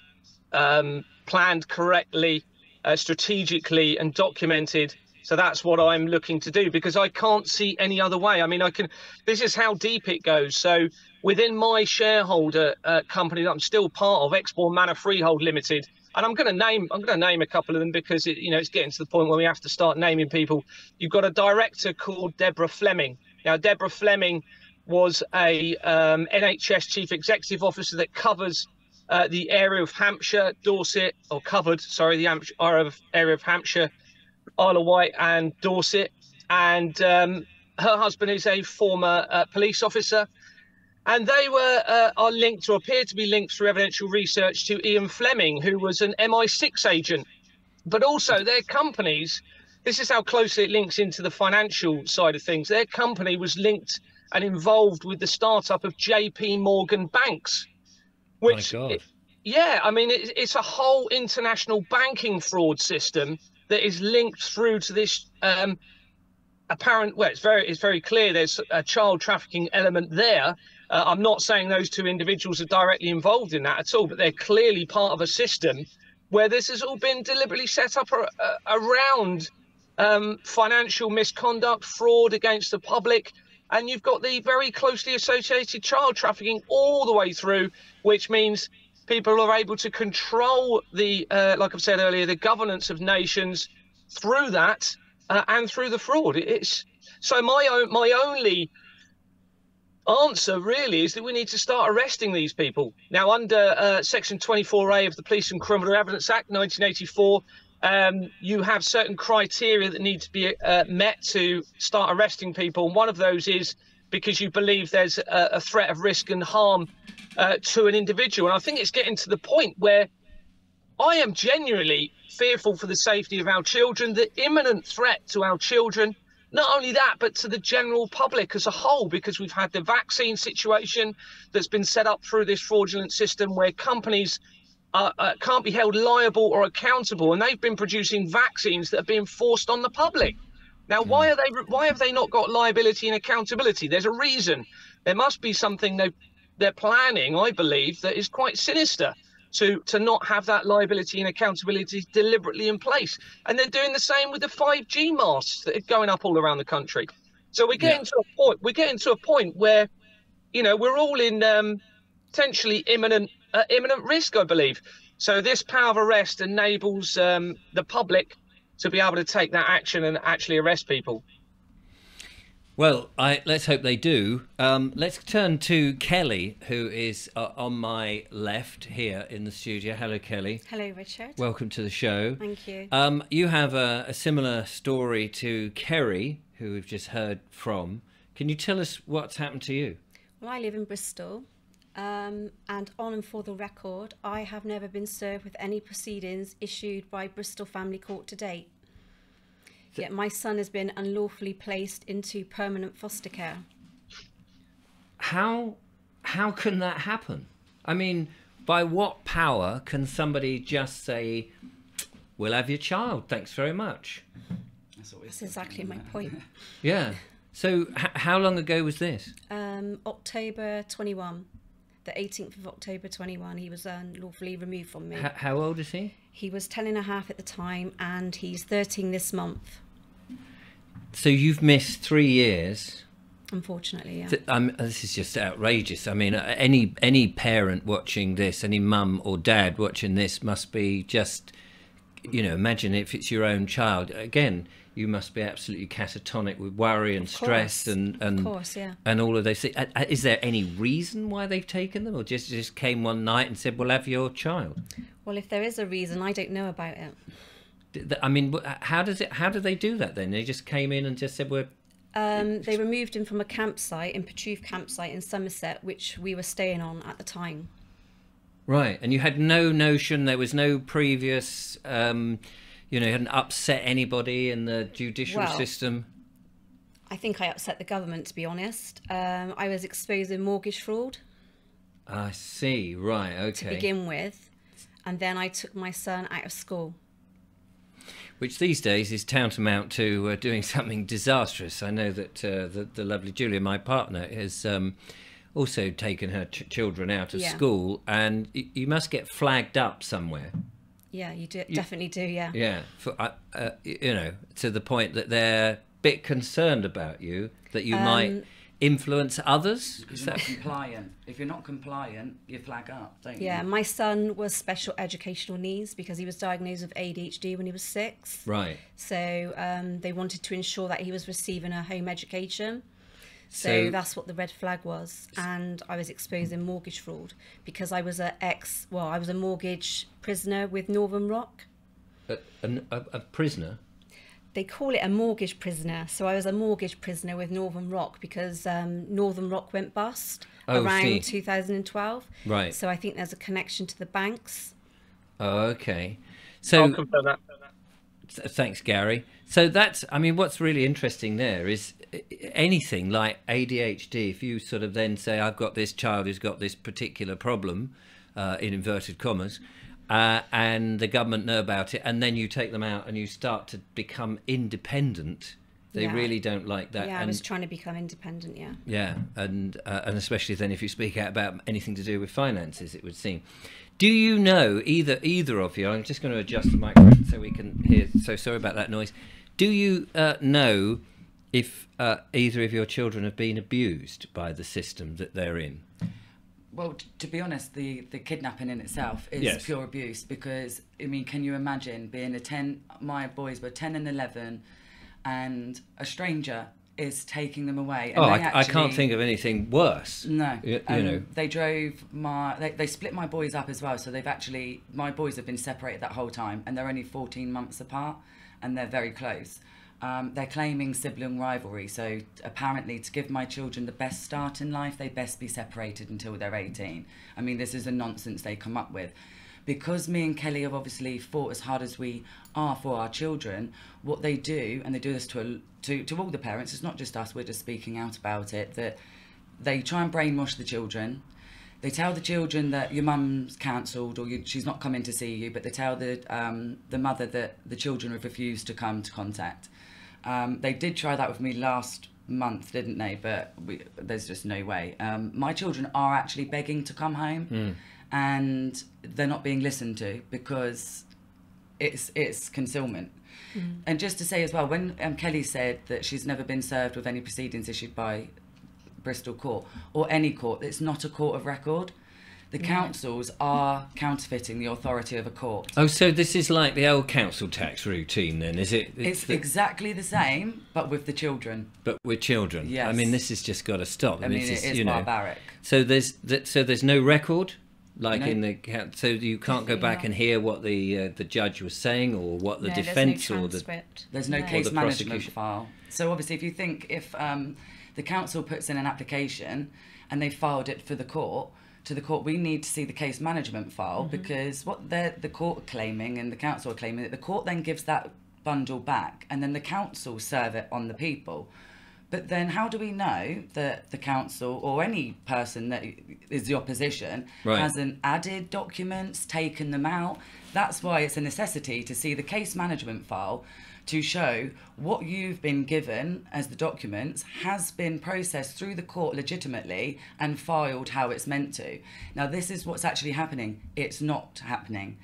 correctly, strategically and documented. So that's what I'm looking to do, because I can't see any other way. I mean, this is how deep it goes. So within my shareholder company that I'm still part of, Exborn Manor Freehold Limited, and I'm going to name a couple of them, because it's getting to the point where we have to start naming people. You've got a director called Deborah Fleming. Now, Deborah Fleming was a NHS chief executive officer that covers the area of Hampshire, Dorset, or covered, sorry, the area of Hampshire, Isle of Wight and Dorset. And her husband is a former police officer. And they are linked, or appear to be linked through evidential research, to Ian Fleming, who was an MI6 agent. But also their companies, this is how closely it links into the financial side of things. Their company was linked and involved with the startup of JP Morgan Banks, which, my God. Yeah, I mean, it's a whole international banking fraud system that is linked through to this apparent, well, it's very clear there's a child trafficking element there. I'm not saying those two individuals are directly involved in that at all, but they're clearly part of a system where this has all been deliberately set up around financial misconduct, fraud against the public. And you've got the very closely associated child trafficking all the way through, which means people are able to control the, like I've said earlier, the governance of nations through that and through the fraud. It's so my only answer really is that we need to start arresting these people. Now, under Section 24A of the Police and Criminal Evidence Act 1984, you have certain criteria that need to be met to start arresting people. And one of those is because you believe there's a threat of risk and harm to an individual. And I think it's getting to the point where I am genuinely fearful for the safety of our children, the imminent threat to our children. Not only that, but to the general public as a whole, because we've had the vaccine situation that's been set up through this fraudulent system where companies can't be held liable or accountable, and they've been producing vaccines that are being forced on the public. Now, why have they not got liability and accountability? There's a reason. There must be something they're planning, I believe, that is quite sinister to not have that liability and accountability deliberately in place. And they're doing the same with the 5G masts that are going up all around the country. So we're getting to a point where, you know, we're all in potentially imminent risk, I believe. So this power of arrest enables the public to be able to take that action and actually arrest people. Well, let's hope they do. Let's turn to Kelly, who is on my left here in the studio. Hello, Kelly. Hello, Richard. Welcome to the show. Thank you. You have a similar story to Kerrie, who we've just heard from. Can you tell us what's happened to you? Well, I live in Bristol, and on and for the record, I have never been served with any proceedings issued by Bristol Family Court to date. Yet my son has been unlawfully placed into permanent foster care. How can that happen? I mean, by what power can somebody just say, "We'll have your child, thanks very much"? That's exactly my point. Yeah. So how long ago was this? October 21. The 18th of October 21, he was unlawfully removed from me. How old is he? He was 10 and a half at the time, and he's 13 this month. So you've missed 3 years. Unfortunately, yeah. This is just outrageous. I mean, any parent watching this, any mum or dad watching this must be just, you know, imagine if it's your own child. Again, you must be absolutely catatonic with worry and stress and of course, yeah. And all of those. Is there any reason why they've taken them, or just came one night and said, "We'll have your child"? Well, if there is a reason, I don't know about it. I mean, how do they do that then? They just came in and just said, "We're..." They removed him from a campsite, in Petruve campsite in Somerset, which we were staying on at the time. Right, and you had no notion, there was no previous, you know, you hadn't upset anybody in the judicial system? I think I upset the government, to be honest. I was exposing mortgage fraud. I see, right, okay. To begin with, and then I took my son out of school. Which these days is tantamount to doing something disastrous. I know that the lovely Julia, my partner, has also taken her children out of school, and you must get flagged up somewhere. Yeah, you do, definitely do, yeah. Yeah, for, you know, to the point that they're a bit concerned about you, that you might influence others. Because you're not compliant. If you're not compliant, you flag up, don't you? Yeah, my son was special educational needs because he was diagnosed with ADHD when he was 6. Right. So they wanted to ensure that he was receiving a home education. So that's what the red flag was, and I was exposing mortgage fraud because I was I was a mortgage prisoner with Northern Rock. A prisoner? They call it a mortgage prisoner. So I was a mortgage prisoner with Northern Rock because Northern Rock went bust around 2012. Right. So I think there's a connection to the banks. Oh, okay. So I'll confirm that. Thanks, Gary. So that's, I mean, what's really interesting there is anything like ADHD, if you sort of then say, I've got this child who's got this particular problem, in inverted commas, and the government know about it, and then you take them out and you start to become independent. They really don't like that. Yeah, I was trying to become independent, yeah. Yeah, and especially then if you speak out about anything to do with finances, it would seem. Do you know, either of you, I'm just going to adjust the microphone so we can hear, so sorry about that noise. Do you know if either of your children have been abused by the system that they're in? Well, to be honest, the kidnapping in itself is pure abuse because, I mean, can you imagine being my boys were 10 and 11 and a stranger is taking them away. And I can't think of anything worse. No. You know. They drove they split my boys up as well. So my boys have been separated that whole time and they're only 14 months apart and they're very close. They're claiming sibling rivalry. So apparently to give my children the best start in life, they best be separated until they're 18. I mean, this is a nonsense they come up with. Because me and Kelly have obviously fought as hard as we are for our children, what they do, and they do this to all the parents, it's not just us, we're just speaking out about it, that they try and brainwash the children. They tell the children that your mum's cancelled or she's not coming to see you, but they tell the mother that the children have refused to come to contact. They did try that with me last month, didn't they? But there's just no way. My children are actually begging to come home. And they're not being listened to because it's concealment. And just to say as well, when Kelly said that she's never been served with any proceedings issued by Bristol Court or any court, it's not a court of record. The councils are counterfeiting the authority of a court. Oh, so this is like the old council tax routine then, is it? It's exactly the same, but with the children. But with children? Yes. I mean, this has just got to stop. I mean, it is barbaric. So there's no record? Like in the so you can't go back and hear what the judge was saying or what the defence or there's no case management file. So obviously, if you think if the council puts in an application and they filed it for the court, we need to see the case management file because what the court are claiming and the council are claiming that the court then gives that bundle back and then the council serve it on the people. But then how do we know that the council or any person that is the opposition hasn't added documents, taken them out? That's why it's a necessity to see the case management file to show what you've been given as the documents has been processed through the court legitimately and filed how it's meant to. Now, this is what's actually happening. It's not happening.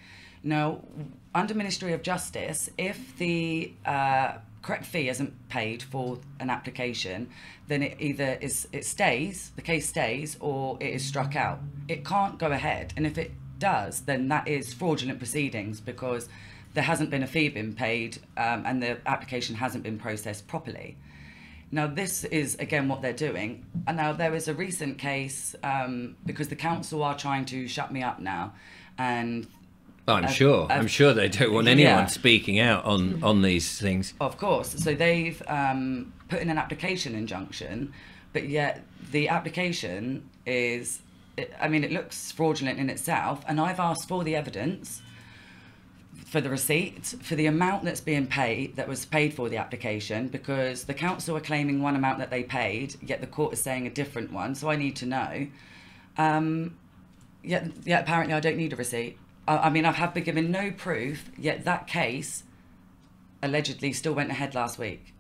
Now, under Ministry of Justice, if the correct fee isn't paid for an application, then it either stays, the case stays, or it is struck out. It can't go ahead. And if it does, then that is fraudulent proceedings because there hasn't been a fee been paid and the application hasn't been processed properly. Now, this is, again, what they're doing. And now there is a recent case because the council are trying to shut me up now. And I'm sure they don't want anyone speaking out on these things. Of course. So they've put in an application injunction, but yet the application is, I mean, it looks fraudulent in itself. And I've asked for the evidence, for the receipt, for the amount that's being paid, that was paid for the application, because the council are claiming one amount that they paid, yet the court is saying a different one. So I need to know. Yet apparently I don't need a receipt. I mean, I have been given no proof, yet that case allegedly still went ahead last week.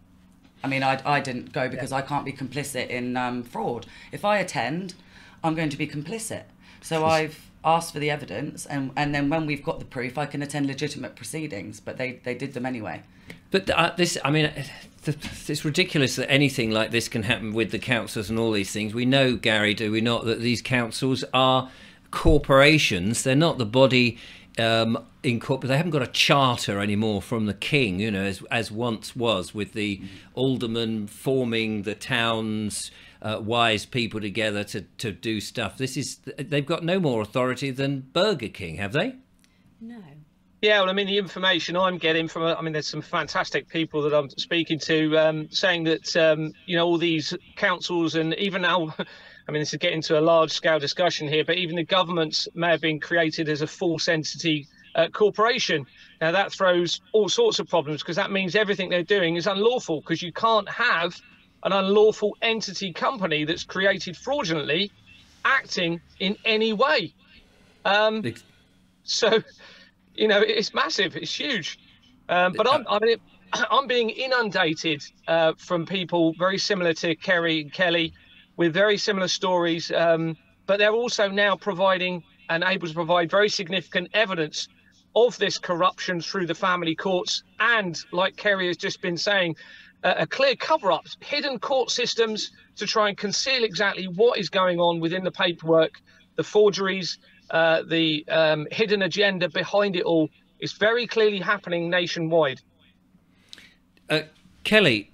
I mean, I didn't go because I can't be complicit in fraud. If I attend, I'm going to be complicit. So I've asked for the evidence, and then when we've got the proof, I can attend legitimate proceedings, but they did them anyway. But it's ridiculous that anything like this can happen with the councils and all these things. We know, Gary, do we not, that these councils are corporations. They're not the body they haven't got a charter anymore from the king, you know, as once was with the aldermen forming the towns wise people together to do stuff. They've got no more authority than Burger King, have they? No. Yeah, well, I mean, the information I'm getting from, I mean, there's some fantastic people that I'm speaking to saying that, you know, all these councils and even now, I mean, this is getting to a large scale discussion here, but even the governments may have been created as a false entity corporation. Now, that throws all sorts of problems because that means everything they're doing is unlawful, because you can't have an unlawful entity company that's created fraudulently acting in any way. So, you know, it's massive, it's huge. But I'm being inundated from people very similar to Kerrie and Kelly with very similar stories. But they're also now providing and able to provide very significant evidence of this corruption through the family courts. And like Kerrie has just been saying, a clear cover-up, hidden court systems to try and conceal exactly what is going on within the paperwork, the forgeries, the hidden agenda behind it all is very clearly happening nationwide. Kelly,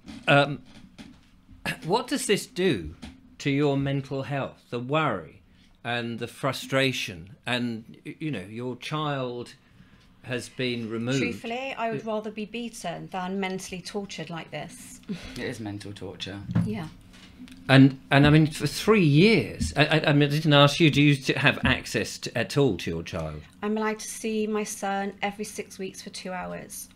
what does this do to your mental health, the worry and the frustration? And, you know, your child has been removed. Truthfully, I would rather be beaten than mentally tortured like this. It is mental torture. Yeah. And I mean, for 3 years, I mean, I didn't ask you, do you have access at all to your child? I'm allowed to see my son every 6 weeks for 2 hours.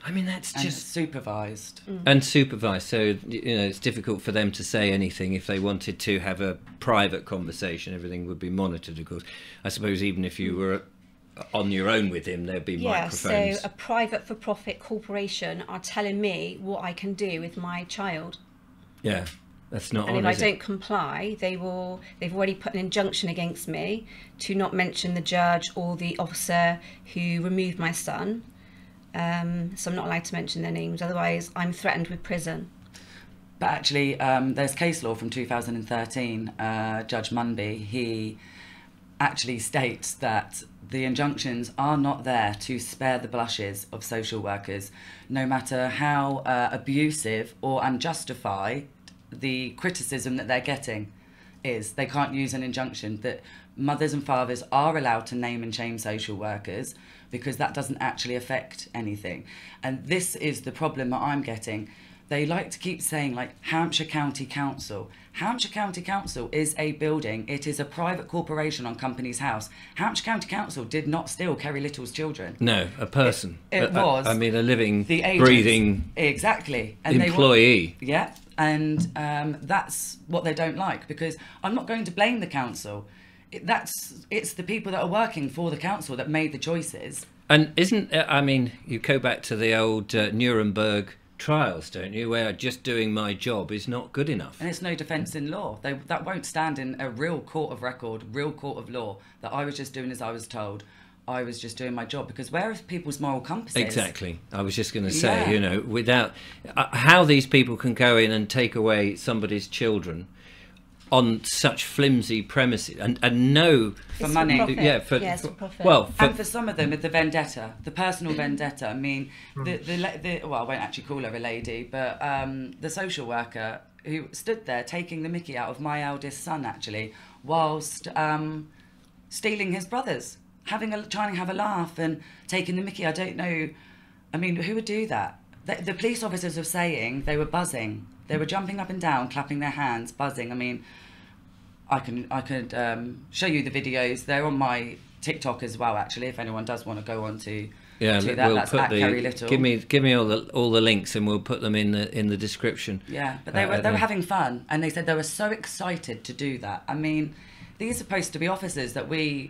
I mean, that's just supervised. And supervised. So, you know, it's difficult for them to say anything. If they wanted to have a private conversation, everything would be monitored, of course. I suppose even if you were on your own with him, there'd be microphones. So a private for-profit corporation are telling me what I can do with my child. Yeah, that's not on, and if I is it? don't comply, they've already put an injunction against me to not mention the judge or the officer who removed my son. So I'm not allowed to mention their names, otherwise I'm threatened with prison. But actually, there's case law from 2013. Judge Munby, he actually states that the injunctions are not there to spare the blushes of social workers, no matter how abusive or unjustified the criticism that they're getting is. They can't use an injunction. That mothers and fathers are allowed to name and shame social workers because that doesn't actually affect anything. And this is the problem that I'm getting. They like to keep saying, like, Hampshire County Council. Hampshire County Council is a building. It is a private corporation on Company's House. Hampshire County Council did not steal Kerrie Little's children. No, a person. It was. I mean, a living, the agents, breathing exactly. And employee. Yeah, and that's what they don't like, because I'm not going to blame the council. It's the people that are working for the council that made the choices. And I mean, you go back to the old Nuremberg trials, don't you, where just doing my job is not good enough. And it's no defence in law. That won't stand in a real court of record, real court of law, that I was just doing as I was told. I was just doing my job, because where are people's moral compasses? Exactly. I was just going to say, you know, without how these people can go in and take away somebody's children on such flimsy premises and no for money. For profit. Well, and for some of them, it's the vendetta, the personal vendetta. I mean, well, I won't actually call her a lady, but the social worker who stood there taking the mickey out of my eldest son, actually, whilst stealing his brothers, trying to have a laugh and taking the mickey. I don't know. I mean, who would do that? The police officers were saying they were buzzing. They were jumping up and down, clapping their hands, buzzing. I mean, I could show you the videos. They're on my TikTok as well, actually, if anyone does want to go on to that. We'll that's put at Kerrie Little. Give me all the links, and we'll put them in the description. Yeah, but they were having fun, and they said they were so excited to do that. I mean, these are supposed to be officers that we're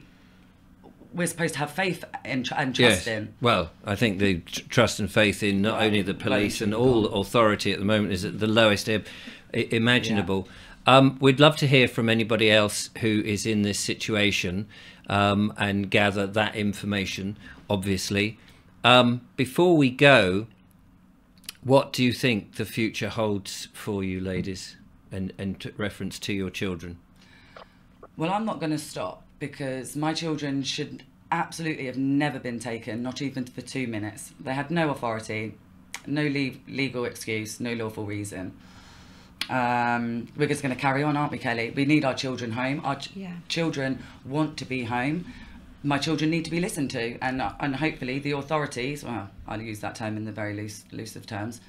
supposed to have faith in and trust in. Well, I think the trust and faith in not only the police and all authority at the moment is at the lowest imaginable. Yeah. We'd love to hear from anybody else who is in this situation and gather that information, obviously. Before we go, what do you think the future holds for you, ladies, and reference to your children? Well, I'm not going to stop, because my children should absolutely have never been taken, not even for 2 minutes. They had no authority, no legal excuse, no lawful reason. We're just going to carry on, aren't we, Kelly? We need our children home. Our children want to be home. My children need to be listened to, and hopefully the authorities, well, I'll use that term in the very loose of terms,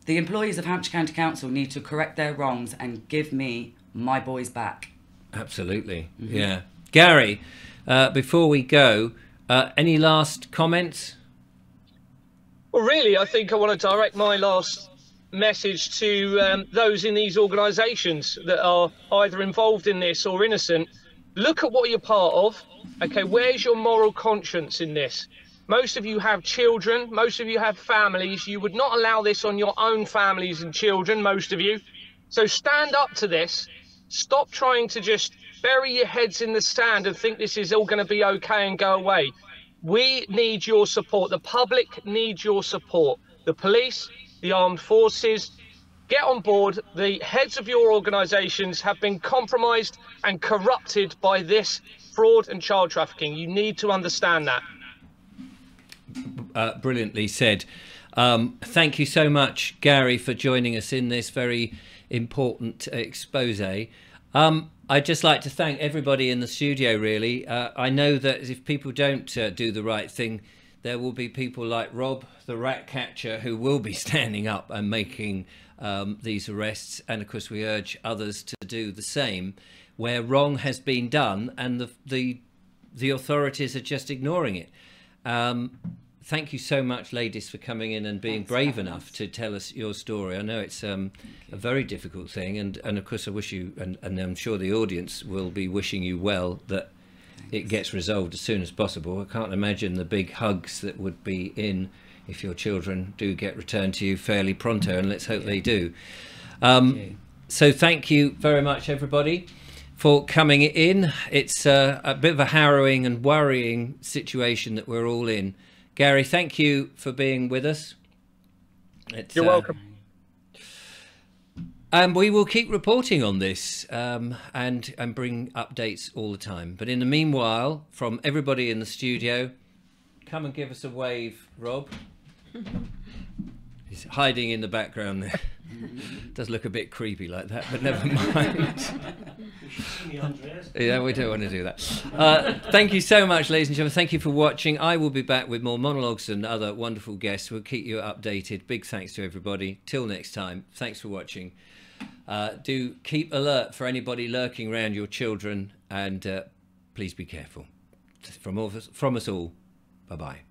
the employees of Hampshire County Council need to correct their wrongs and give me my boys back. Absolutely, yeah. Gary, before we go, any last comments? Well, really, I think I want to direct my last message to those in these organisations that are either involved in this or innocent. Look at what you're part of. Okay, where's your moral conscience in this? Most of you have children, most of you have families. You would not allow this on your own families and children, most of you. So stand up to this. Stop trying to just bury your heads in the sand and think this is all going to be okay and go away. We need your support. The public needs your support. The police, the armed forces, get on board. The heads of your organisations have been compromised and corrupted by this fraud and child trafficking. You need to understand that. Brilliantly said. Thank you so much, Gary, for joining us in this very important expose. I'd just like to thank everybody in the studio, really. I know that if people don't do the right thing, there will be people like Rob, the rat catcher, who will be standing up and making these arrests. And of course, we urge others to do the same where wrong has been done and the authorities are just ignoring it. Thank you so much, ladies, for coming in and being brave enough to tell us your story. I know it's a very difficult thing, and of course I wish you, and I'm sure the audience will be wishing you well, that it gets resolved as soon as possible. I can't imagine the big hugs that would be in if your children do get returned to you fairly pronto, and let's hope they do. So thank you very much, everybody, for coming in. It's a bit of a harrowing and worrying situation that we're all in. Gary, thank you for being with us. You're welcome. And we will keep reporting on this and bring updates all the time. But in the meanwhile, from everybody in the studio, come and give us a wave, Rob. He's hiding in the background there. Does look a bit creepy like that, but never mind. Yeah, we don't want to do that. Thank you so much, ladies and gentlemen. Thank you for watching. I will be back with more monologues and other wonderful guests. We'll keep you updated. Big thanks to everybody. Till next time, thanks for watching. Do keep alert for anybody lurking around your children, and please be careful. From us all, bye-bye.